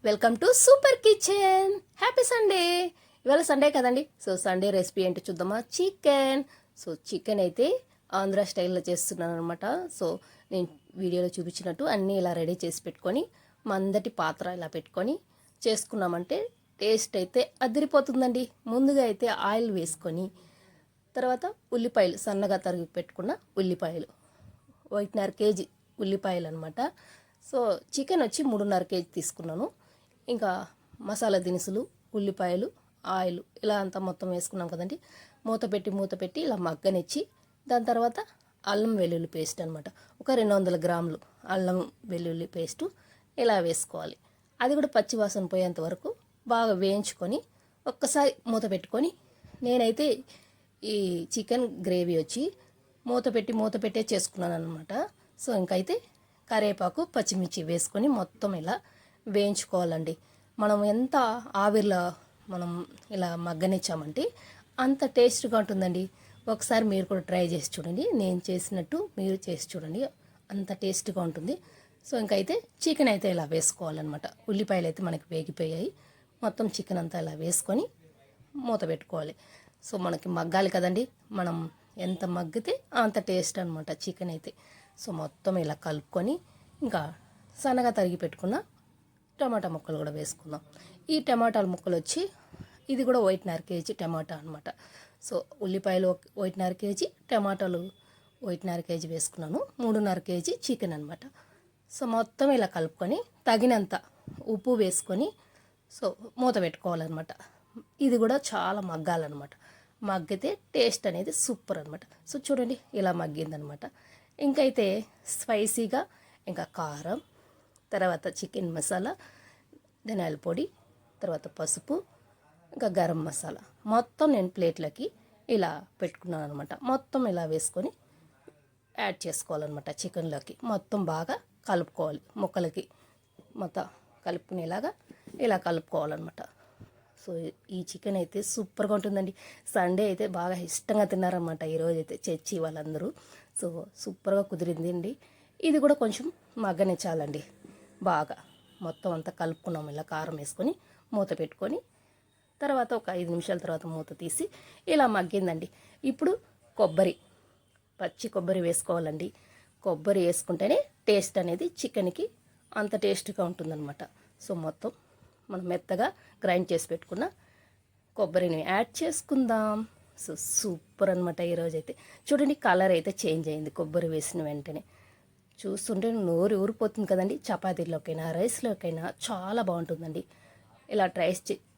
Welcome to super kitchen. Happy Sunday. ఇవాళ Sunday కదండి. So Sunday recipe ఏంటో చూద్దామా. చికెన్. సో చికెన్ అయితే ఆంధ్ర స్టైల్లో చేస్తున్నాను అనమాట. సో నేను వీడియోలో చూపించినట్టు అన్నీ ఇలా రెడీ చేసి పెట్టుకొని మందటి పాత్ర ఇలా పెట్టుకొని చేసుకున్నామంటే టేస్ట్ అయితే అదిరిపోతుందండి. ముందుగా అయితే ఆయిల్ వేసుకొని తర్వాత ఉల్లిపాయలు సన్నగా తరిగి పెట్టుకున్న ఉల్లిపాయలు 1.5 కేజీ ఉల్లిపాయలు అనమాట. సో చికెన్ వచ్చి 3.5 కేజీ తీసుకున్నాను. ఇంకా మసాలా దినుసులు, ఉల్లిపాయలు, ఆయిల్ ఇలా అంతా మొత్తం వేసుకున్నాం కదండి. మూత పెట్టి ఇలా మగ్గనిచ్చి దాని తర్వాత అల్లం వెల్లుల్లి పేస్ట్ అనమాట. ఒక 200 గ్రాములు అల్లం వెల్లుల్లి పేస్టు ఇలా వేసుకోవాలి. అది కూడా పచ్చివాసన పోయేంత వరకు బాగా వేయించుకొని ఒక్కసారి మూత పెట్టుకొని, నేనైతే ఈ చికెన్ గ్రేవీ వచ్చి మూత పెట్టే చేసుకున్నాను అనమాట. సో ఇంకైతే కరివేపాకు, పచ్చిమిర్చి వేసుకొని మొత్తం ఇలా వేయించుకోవాలండి. మనం ఎంత ఆవిరిలో మనం ఇలా మగ్గనిచ్చామంటే అంత టేస్ట్గా ఉంటుందండి. ఒకసారి మీరు కూడా ట్రై చేసి చూడండి. నేను చేసినట్టు మీరు చేసి చూడండి, అంత టేస్ట్గా ఉంటుంది. సో ఇంకైతే చికెన్ అయితే ఇలా వేసుకోవాలన్నమాట. ఉల్లిపాయలు అయితే మనకి వేగిపోయాయి. మొత్తం చికెన్ అంతా ఇలా వేసుకొని మూత పెట్టుకోవాలి. సో మనకి మగ్గాలి కదండి. మనం ఎంత మగ్గితే అంత టేస్ట్ అనమాట చికెన్ అయితే. సో మొత్తం ఇలా కలుపుకొని ఇంకా సన్నగా తరిగి పెట్టుకున్న టమాటా ముక్కలు కూడా వేసుకుందాం. ఈ టమాటాల ముక్కలు వచ్చి ఇది కూడా 1.5 కేజీ టమాటా అనమాట. సో ఉల్లిపాయలు 1.5 కేజీ, టమాటాలు 1.5 కేజీ వేసుకున్నాను. 3.5 కేజీ చికెన్ అనమాట. సో మొత్తం ఇలా కలుపుకొని తగినంత ఉప్పు వేసుకొని సో మూత పెట్టుకోవాలన్నమాట. ఇది కూడా చాలా మగ్గాలన్నమాట. మగ్గితే టేస్ట్ అనేది సూపర్ అనమాట. సో చూడండి ఇలా మగ్గిందనమాట. ఇంకైతే స్పైసీగా ఇంకా కారం, తర్వాత చికెన్ మసాలా, ధనియాల పొడి, తర్వాత పసుపు, ఇంకా గరం మసాలా మొత్తం నేను ప్లేట్లకి ఇలా పెట్టుకున్నాను అనమాట. మొత్తం ఇలా వేసుకొని యాడ్ చేసుకోవాలన్నమాట. చికెన్లోకి మొత్తం బాగా కలుపుకోవాలి. ముక్కలకి మొత్తం కలుపుకునేలాగా ఇలా కలుపుకోవాలన్నమాట. సో ఈ చికెన్ అయితే సూపర్గా ఉంటుందండి. సండే అయితే బాగా ఇష్టంగా తిన్నారన్నమాట ఈరోజు అయితే చర్చి వాళ్ళందరూ. సో సూపర్గా కుదిరిందండి. ఇది కూడా కొంచెం మగ్గనిచ్చాలండి. బాగా మొత్తం అంతా కలుపుకున్నాము. ఇలా కారం వేసుకొని మూత పెట్టుకొని తర్వాత ఒక 5 నిమిషాల తర్వాత మూత తీసి ఇలా మగ్గిందండి. ఇప్పుడు పచ్చి కొబ్బరి వేసుకోవాలండి. కొబ్బరి వేసుకుంటేనే టేస్ట్ అనేది చికెన్కి అంత టేస్ట్గా ఉంటుందన్నమాట. సో మొత్తం మనం మెత్తగా గ్రైండ్ చేసి పెట్టుకున్న కొబ్బరిని యాడ్ చేసుకుందాం. సో సూపర్ అనమాట. ఈరోజు అయితే చూడండి కలర్ అయితే చేంజ్ అయింది కొబ్బరి వేసిన వెంటనే. చూస్తుంటే నోరు ఊరిపోతుంది కదండి. చపాతీలోకైనా రైస్లోకైనా చాలా బాగుంటుందండి. ఇలా ట్రై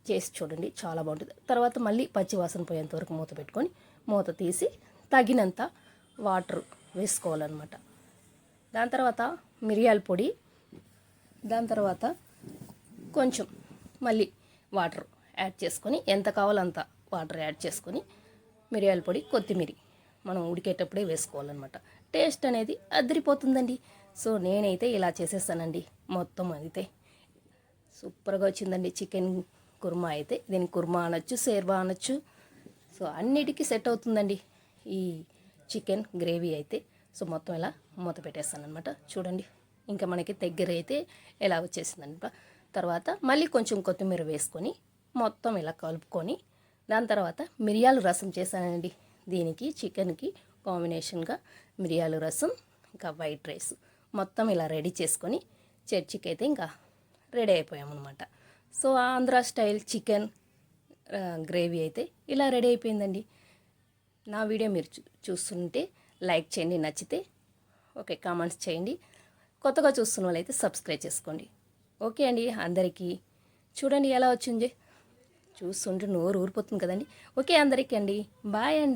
చేసి చూడండి, చాలా బాగుంటుంది. తర్వాత మళ్ళీ పచ్చి వాసన పోయేంత వరకు మూత పెట్టుకొని మూత తీసి తగినంత వాటర్ వేసుకోవాలన్నమాట. దాని తర్వాత మిరియాల పొడి, దాని తర్వాత కొంచెం మళ్ళీ వాటర్ యాడ్ చేసుకొని ఎంత కావాలో అంత వాటర్ యాడ్ చేసుకొని మిరియాల పొడి, కొత్తిమీర మనం ఉడికేటప్పుడే వేసుకోవాలన్నమాట. టేస్ట్ అనేది అదిరిపోతుందండి. సో నేనైతే ఇలా చేసేస్తానండి. మొత్తం అయితే సూపర్గా వచ్చిందండి చికెన్ కుర్మా అయితే. దీన్ని కుర్మా అనొచ్చు, షేర్వా అనొచ్చు. సో అన్నిటికీ సెట్ అవుతుందండి ఈ చికెన్ గ్రేవీ అయితే. సో మొత్తం ఇలా మూత పెట్టేస్తాను అనమాట. చూడండి ఇంకా మనకి దగ్గర అయితే ఎలా వచ్చేసిందనమాట. తర్వాత మళ్ళీ కొంచెం కొత్తిమీర వేసుకొని మొత్తం ఇలా కలుపుకొని దాని తర్వాత మిరియాల రసం చేశానండి. దీనికి చికెన్కి కాంబినేషన్గా మిరియాల రసం ఇంకా వైట్ రైస్ మొత్తం ఇలా రెడీ చేసుకొని చర్చికి అయితే ఇంకా రెడీ అయిపోయామన్నమాట. So Andhra style chicken gravy అయితే ఇలా రెడీ అయిపోయిందండి. నా వీడియో మీరు చూస్తుంటే లైక్ చేయండి, నచ్చితే ఓకే కామెంట్స్ చేయండి. కొత్తగా చూస్తున్న వాళ్ళైతే సబ్స్క్రైబ్ చేసుకోండి. ఓకే అండి. అందరికీ చూడండి ఎలా వచ్చింది. చూస్తుంటే నోరు ఊరిపోతుంది కదండి. ఓకే అందరికీ అండి. బాయ్ అండి.